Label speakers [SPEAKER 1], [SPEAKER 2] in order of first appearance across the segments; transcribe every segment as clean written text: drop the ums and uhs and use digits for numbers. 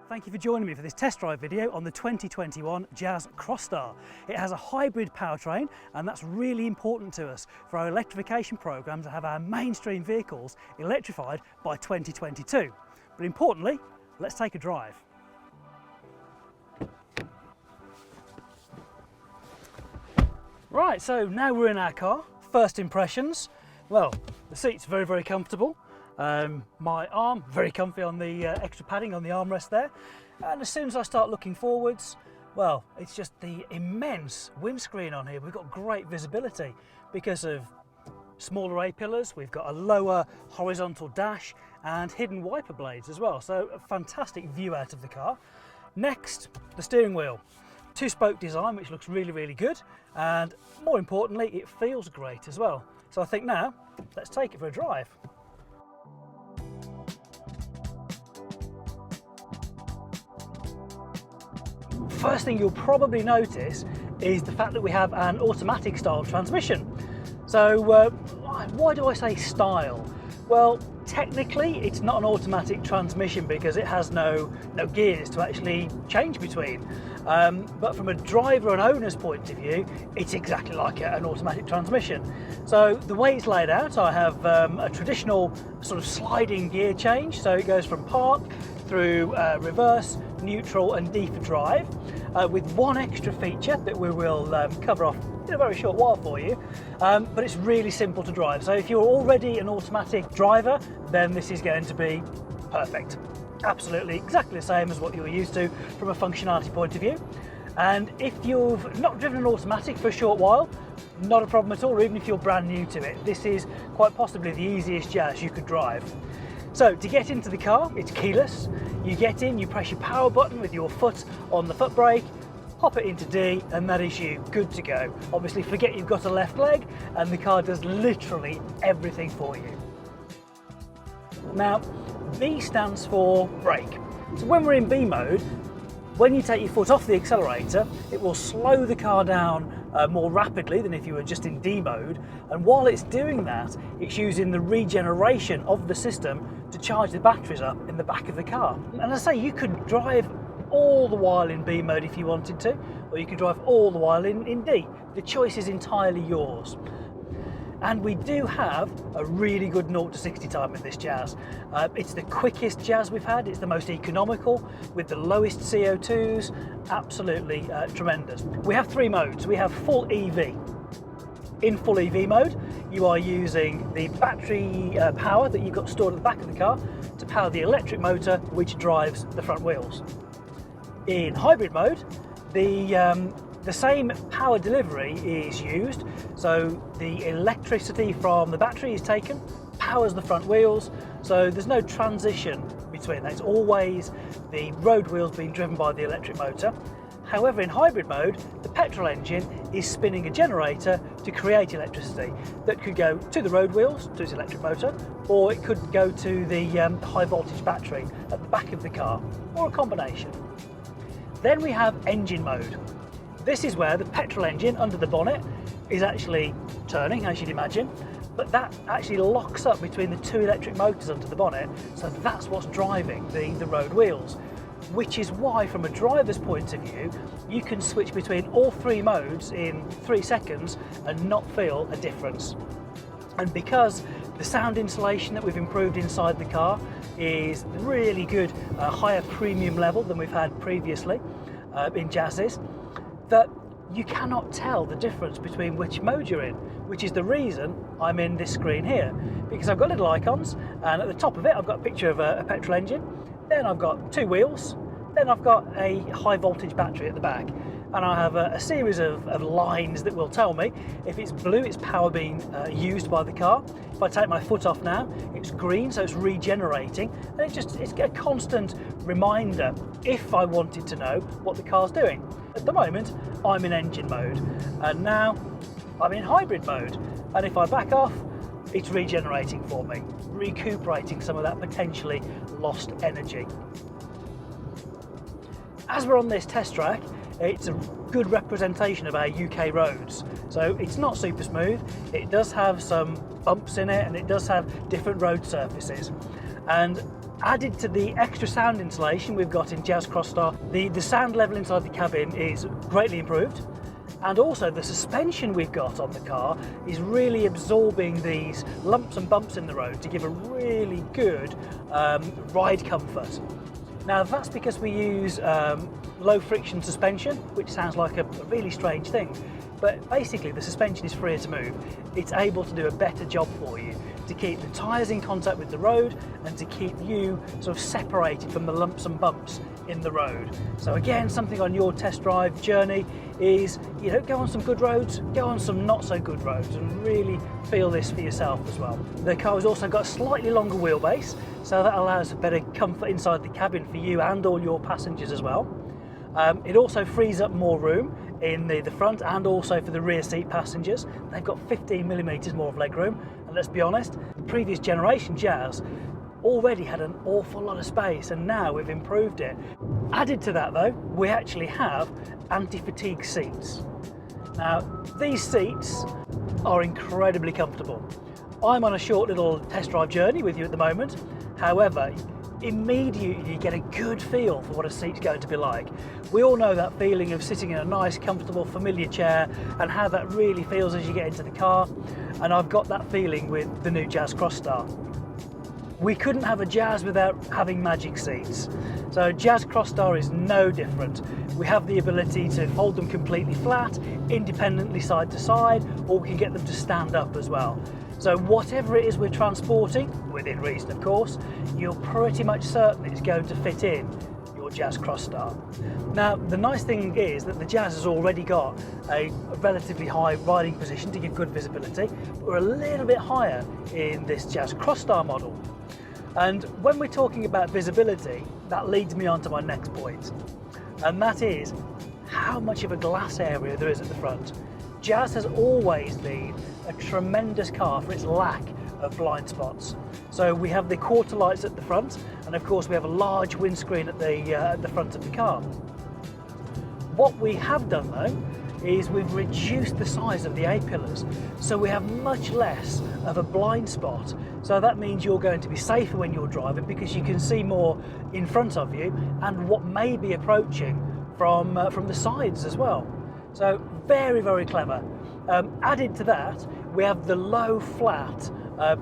[SPEAKER 1] Thank you for joining me for this test drive video on the 2021 Jazz Crosstar. It has a hybrid powertrain, and that's really important to us for our electrification program to have our mainstream vehicles electrified by 2022. But importantly, let's take a drive. Right, so now we're in our car. First impressions, well, the seat's very comfortable. My arm, very comfy on the extra padding on the armrest there. And as soon as I start looking forwards, well, it's just the immense windscreen on here. We've got great visibility because of smaller A-pillars. We've got a lower horizontal dash and hidden wiper blades as well. So a fantastic view out of the car. Next, the steering wheel. Two-spoke design, which looks really good. And more importantly, it feels great as well. So I think now, let's take it for a drive. First thing you'll probably notice is the fact that we have an automatic style transmission. So why do I say style? Well, technically it's not an automatic transmission because it has no gears to actually change between. But from a driver and owner's point of view, it's exactly like an automatic transmission. So the way it's laid out, I have a traditional sort of sliding gear change. So it goes from park through reverse, neutral and D for drive, with one extra feature that we will cover off in a very short while for you, but it's really simple to drive. So if you're already an automatic driver, then this is going to be perfect. Absolutely exactly the same as what you're used to from a functionality point of view. And if you've not driven an automatic for a short while, not a problem at all, or even if you're brand new to it, this is quite possibly the easiest Jazz you could drive. So to get into the car, it's keyless. You get in, you press your power button with your foot on the foot brake, pop it into D, and that is you good to go. Obviously forget you've got a left leg, and the car does literally everything for you. Now, B stands for brake. So when we're in B mode, when you take your foot off the accelerator, it will slow the car down more rapidly than if you were just in D mode. And while it's doing that, it's using the regeneration of the system to charge the batteries up in the back of the car. And as I say, you could drive all the while in B mode if you wanted to, or you could drive all the while in D. The choice is entirely yours. And we do have a really good 0 to 60 time with this Jazz. It's the quickest Jazz we've had, it's the most economical, with the lowest CO2s, absolutely tremendous. We have three modes. We have full EV. In full EV mode, you are using the battery power that you've got stored at the back of the car to power the electric motor which drives the front wheels. In hybrid mode, the same power delivery is used, so the electricity from the battery is taken, powers the front wheels, so there's no transition between that. It's always the road wheels being driven by the electric motor. However, in hybrid mode, the petrol engine is spinning a generator to create electricity that could go to the road wheels, to its electric motor, or it could go to the high voltage battery at the back of the car, or a combination. Then we have engine mode. This is where the petrol engine under the bonnet is actually turning, as you'd imagine, but that actually locks up between the two electric motors under the bonnet, so that's what's driving the road wheels, which is why, from a driver's point of view, you can switch between all three modes in 3 seconds and not feel a difference. And because the sound insulation that we've improved inside the car is really good, a higher premium level than we've had previously in Jazzes, that you cannot tell the difference between which mode you're in, which is the reason I'm in this screen here, because I've got little icons, and at the top of it I've got a picture of a petrol engine, then I've got two wheels, then I've got a high voltage battery at the back, and I have a series of lines that will tell me if it's blue, it's power being used by the car. If I take my foot off now, it's green, so it's regenerating, and it's a constant reminder if I wanted to know what the car's doing. At the moment, I'm in engine mode, and now I'm in hybrid mode, and if I back off, it's regenerating for me, recuperating some of that potentially lost energy. As we're on this test track, it's a good representation of our UK roads. So it's not super smooth, it does have some bumps in it, and it does have different road surfaces. And Added to the extra sound insulation we've got in Jazz Crosstar, the sound level inside the cabin is greatly improved. And also the suspension we've got on the car is really absorbing these lumps and bumps in the road to give a really good ride comfort. Now that's because we use low friction suspension, which sounds like a really strange thing, but basically the suspension is freer to move. It's able to do a better job for you, to keep the tyres in contact with the road and to keep you sort of separated from the lumps and bumps in the road. So again, something on your test drive journey is, you know, go on some good roads, go on some not so good roads, and really feel this for yourself as well. The car has also got a slightly longer wheelbase, so that allows better comfort inside the cabin for you and all your passengers as well. It also frees up more room in the front and also for the rear seat passengers. They've got 15mm more of legroom, and let's be honest, the previous generation Jazz already had an awful lot of space, and now we've improved it. Added to that though, we actually have anti-fatigue seats. Now these seats are incredibly comfortable. I'm on a short little test drive journey with you at the moment. However, immediately you get a good feel for what a seat's going to be like. We all know that feeling of sitting in a nice, comfortable, familiar chair and how that really feels as you get into the car. And I've got that feeling with the new Jazz Crosstar. We couldn't have a Jazz without having magic seats. So Jazz Crosstar is no different. We have the ability to fold them completely flat, independently side to side, or we can get them to stand up as well. So whatever it is we're transporting, within reason of course, you're pretty much certain it's going to fit in your Jazz Crosstar. Now the nice thing is that the Jazz has already got a relatively high riding position to give good visibility, but we're a little bit higher in this Jazz Crosstar model. And when we're talking about visibility, that leads me on to my next point, and that is how much of a glass area there is at the front. Jazz has always been a tremendous car for its lack of blind spots. So we have the quarter lights at the front, and of course we have a large windscreen at the front of the car. What we have done though is we've reduced the size of the A-pillars, so we have much less of a blind spot. So that means you're going to be safer when you're driving because you can see more in front of you and what may be approaching from the sides as well. So very, very clever. Added to that, we have the low flat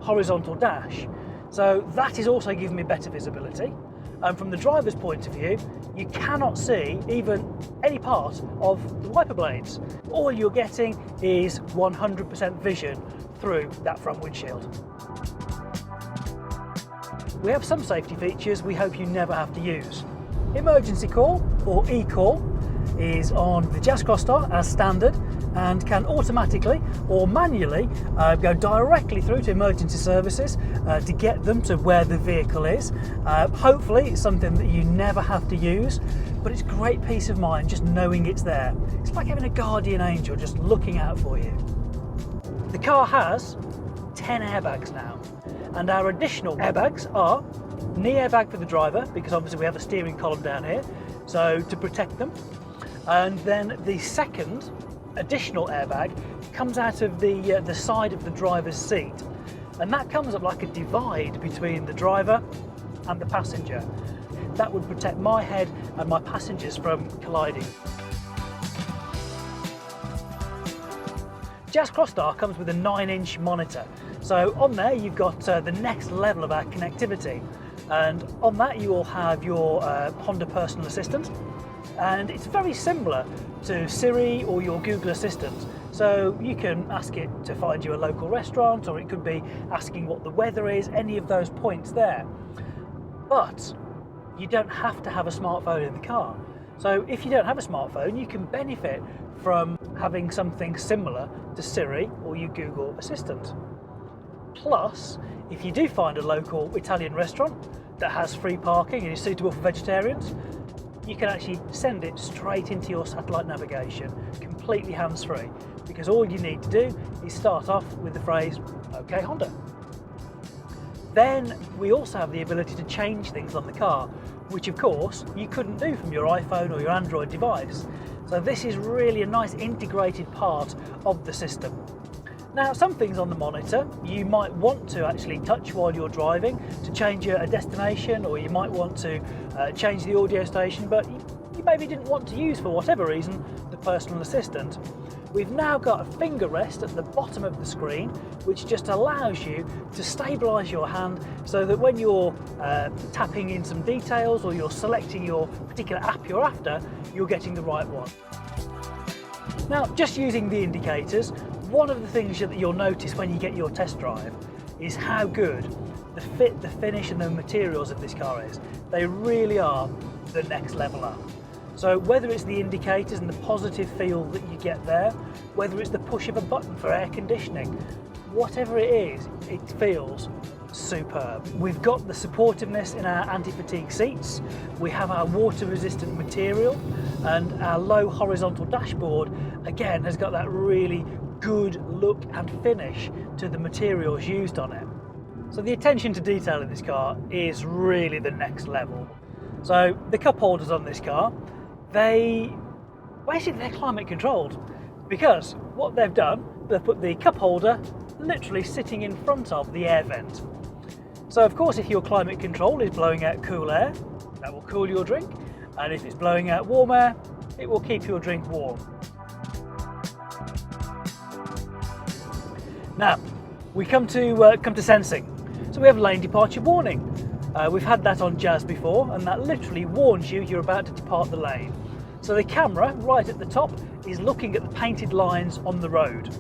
[SPEAKER 1] horizontal dash. So that is also giving me better visibility. And from the driver's point of view, you cannot see even any part of the wiper blades. All you're getting is 100% vision through that front windshield. We have some safety features we hope you never have to use. Emergency call, or e-call, is on the Jazz Crosstar as standard and can automatically or manually go directly through to emergency services to get them to where the vehicle is. Hopefully it's something that you never have to use, but it's great peace of mind just knowing it's there. It's like having a guardian angel just looking out for you. The car has 10 airbags now, and our additional airbags are knee airbag for the driver, because obviously we have a steering column down here, so to protect them. And then the second additional airbag comes out of the side of the driver's seat, and that comes up like a divide between the driver and the passenger. That would protect my head and my passengers from colliding. Jazz Crosstar comes with a 9-inch monitor, so on there you've got the next level of our connectivity, and on that you will have your Honda personal assistant. And it's very similar to Siri or your Google Assistant. So you can ask it to find you a local restaurant, or it could be asking what the weather is, any of those points there. But you don't have to have a smartphone in the car. So if you don't have a smartphone, you can benefit from having something similar to Siri or your Google Assistant. Plus, if you do find a local Italian restaurant that has free parking and is suitable for vegetarians, you can actually send it straight into your satellite navigation, completely hands-free, because all you need to do is start off with the phrase, "OK Honda." Then we also have the ability to change things on the car, which of course you couldn't do from your iPhone or your Android device. So this is really a nice integrated part of the system. Now, some things on the monitor you might want to actually touch while you're driving to change a destination, or you might want to change the audio station, but you maybe didn't want to use, for whatever reason, the personal assistant. We've now got a finger rest at the bottom of the screen, which just allows you to stabilise your hand so that when you're tapping in some details or you're selecting your particular app you're after, you're getting the right one. Now, just using the indicators, one of the things that you'll notice when you get your test drive is how good the fit, the finish and the materials of this car is. They really are the next level up. So whether it's the indicators and the positive feel that you get there, whether it's the push of a button for air conditioning, whatever it is, it feels superb. We've got the supportiveness in our anti-fatigue seats, we have our water resistant material, and our low horizontal dashboard again has got that really good look and finish to the materials used on it. So the attention to detail in this car is really the next level. So the cup holders on this car, they're climate controlled, because what they've done, they've put the cup holder literally sitting in front of the air vent. So of course, if your climate control is blowing out cool air, that will cool your drink, and if it's blowing out warm air, it will keep your drink warm. Now we come to sensing. So we have lane departure warning. We've had that on Jazz before, and that literally warns you you're about to depart the lane. So the camera right at the top is looking at the painted lines on the road.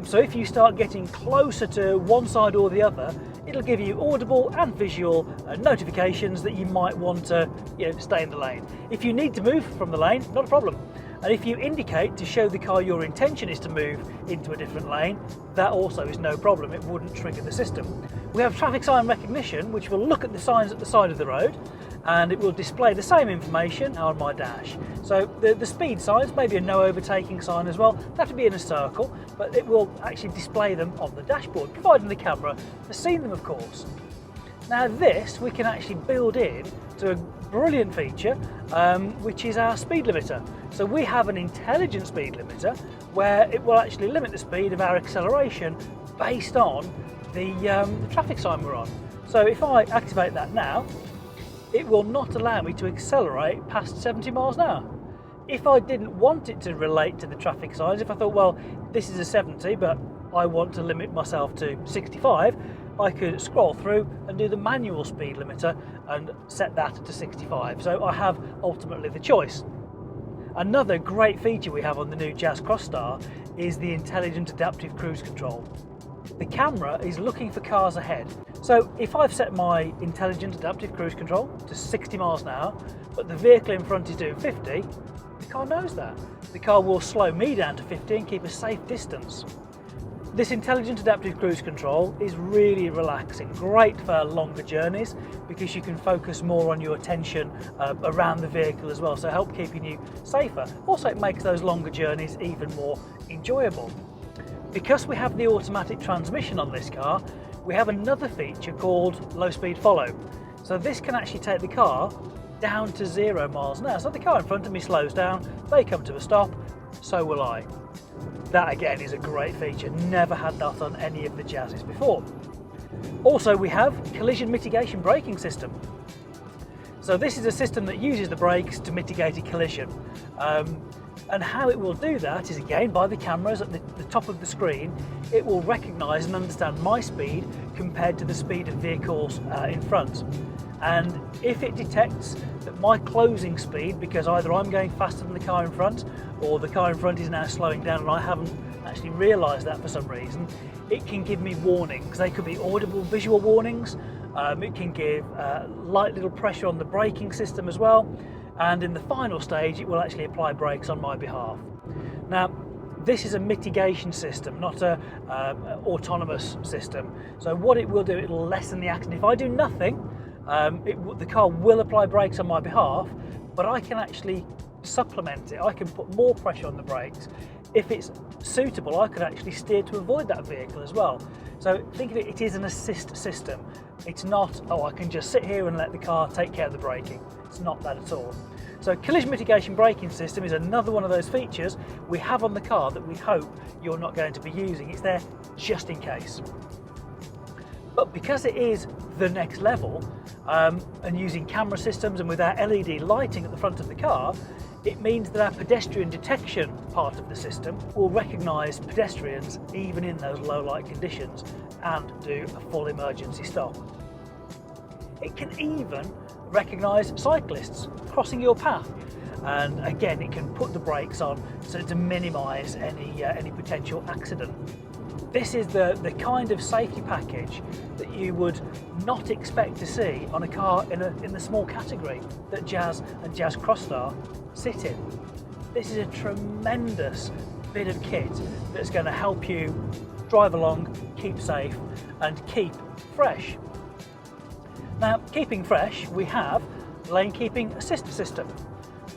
[SPEAKER 1] So if you start getting closer to one side or the other, it'll give you audible and visual notifications that you might want to stay in the lane. If you need to move from the lane, not a problem. And if you indicate to show the car your intention is to move into a different lane, that also is no problem, it wouldn't trigger the system. We have traffic sign recognition, which will look at the signs at the side of the road, and it will display the same information on my dash. So the speed signs, maybe a no overtaking sign as well, they have to be in a circle, but it will actually display them on the dashboard, providing the camera has seen them, of course. Now this we can actually build in to a brilliant feature, which is our speed limiter. So we have an intelligent speed limiter where it will actually limit the speed of our acceleration based on the traffic sign we're on. So if I activate that now, it will not allow me to accelerate past 70 miles an hour. If I didn't want it to relate to the traffic signs, if I thought, well, this is a 70, but I want to limit myself to 65, I could scroll through and do the manual speed limiter and set that to 65. So I have ultimately the choice. Another great feature we have on the new Jazz Crosstar is the intelligent adaptive cruise control. The camera is looking for cars ahead. So if I've set my intelligent adaptive cruise control to 60 miles an hour, but the vehicle in front is doing 50, the car knows that. The car will slow me down to 50 and keep a safe distance. This intelligent adaptive cruise control is really relaxing, great for longer journeys because you can focus more on your attention around the vehicle as well, so help keeping you safer. Also, it makes those longer journeys even more enjoyable. Because we have the automatic transmission on this car, we have another feature called low speed follow. So this can actually take the car down to 0 miles an hour. So the car in front of me slows down, they come to a stop, so will I. That again is a great feature, never had that on any of the Jazzes before. Also, we have collision mitigation braking system. So this is a system that uses the brakes to mitigate a collision. And how it will do that is again by the cameras at the top of the screen. It will recognise and understand my speed compared to the speed of vehicles in front. And if it detects that my closing speed, because either I'm going faster than the car in front or the car in front is now slowing down and I haven't actually realised that for some reason, it can give me warnings. They could be audible visual warnings, it can give light little pressure on the braking system as well, and in the final stage it will actually apply brakes on my behalf. Now this is a mitigation system, not a autonomous system. So what it will do, it will lessen the accident. If I do nothing, the car will apply brakes on my behalf, but I can actually supplement it. I can put more pressure on the brakes. If it's suitable, I could actually steer to avoid that vehicle as well. So think of it, it is an assist system. It's not, oh, I can just sit here and let the car take care of the braking. It's not that at all. So collision mitigation braking system is another one of those features we have on the car that we hope you're not going to be using. It's there just in case. But because it is the next level, and using camera systems and with our LED lighting at the front of the car, it means that our pedestrian detection part of the system will recognise pedestrians even in those low light conditions and do a full emergency stop. It can even recognise cyclists crossing your path, and again it can put the brakes on so to minimise any potential accident. This is the kind of safety package that you would not expect to see on a car in the small category that Jazz and Jazz Crosstar sit in. This is a tremendous bit of kit that's going to help you drive along, keep safe and keep fresh. Now, keeping fresh, we have lane keeping assist system.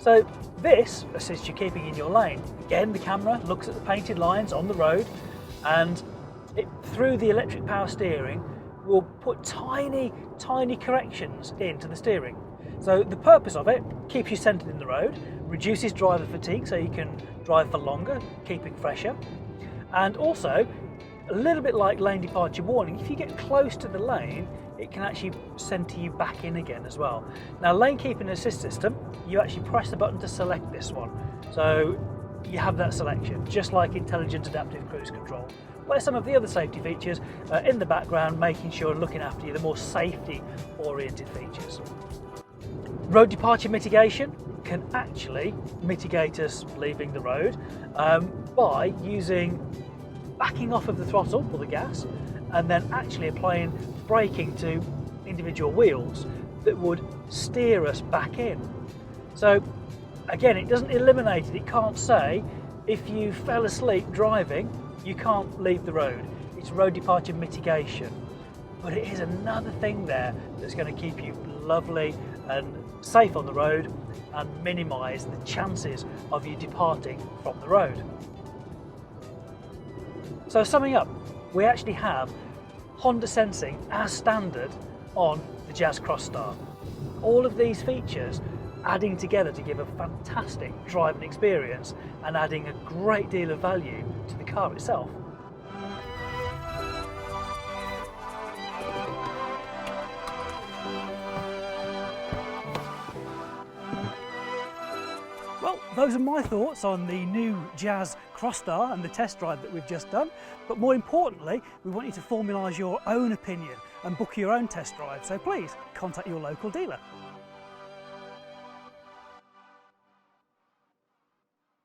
[SPEAKER 1] So this assists you keeping in your lane. Again, the camera looks at the painted lines on the road, and through the electric power steering will put tiny corrections into the steering. So the purpose of it keeps you centered in the road, reduces driver fatigue so you can drive for longer, keeping fresher, and also a little bit like lane departure warning, if you get close to the lane it can actually center you back in again as well. Now, lane keeping assist system, you actually press the button to select this one, so you have that selection, just like intelligent adaptive cruise control. Where some of the other safety features are in the background, making sure and looking after you, the more safety oriented features. Road departure mitigation can actually mitigate us leaving the road by backing off of the throttle or the gas and then actually applying braking to individual wheels that would steer us back in. So again, it doesn't eliminate it. It can't say if you fell asleep driving you can't leave the road. It's road departure mitigation, but it is another thing there that's going to keep you lovely and safe on the road and minimise the chances of you departing from the road. So summing up, we actually have Honda sensing as standard on the Jazz Crosstar. All of these features adding together to give a fantastic driving experience and adding a great deal of value to the car itself. Well, those are my thoughts on the new Jazz Crosstar and the test drive that we've just done. But more importantly, we want you to formalise your own opinion and book your own test drive. So please contact your local dealer.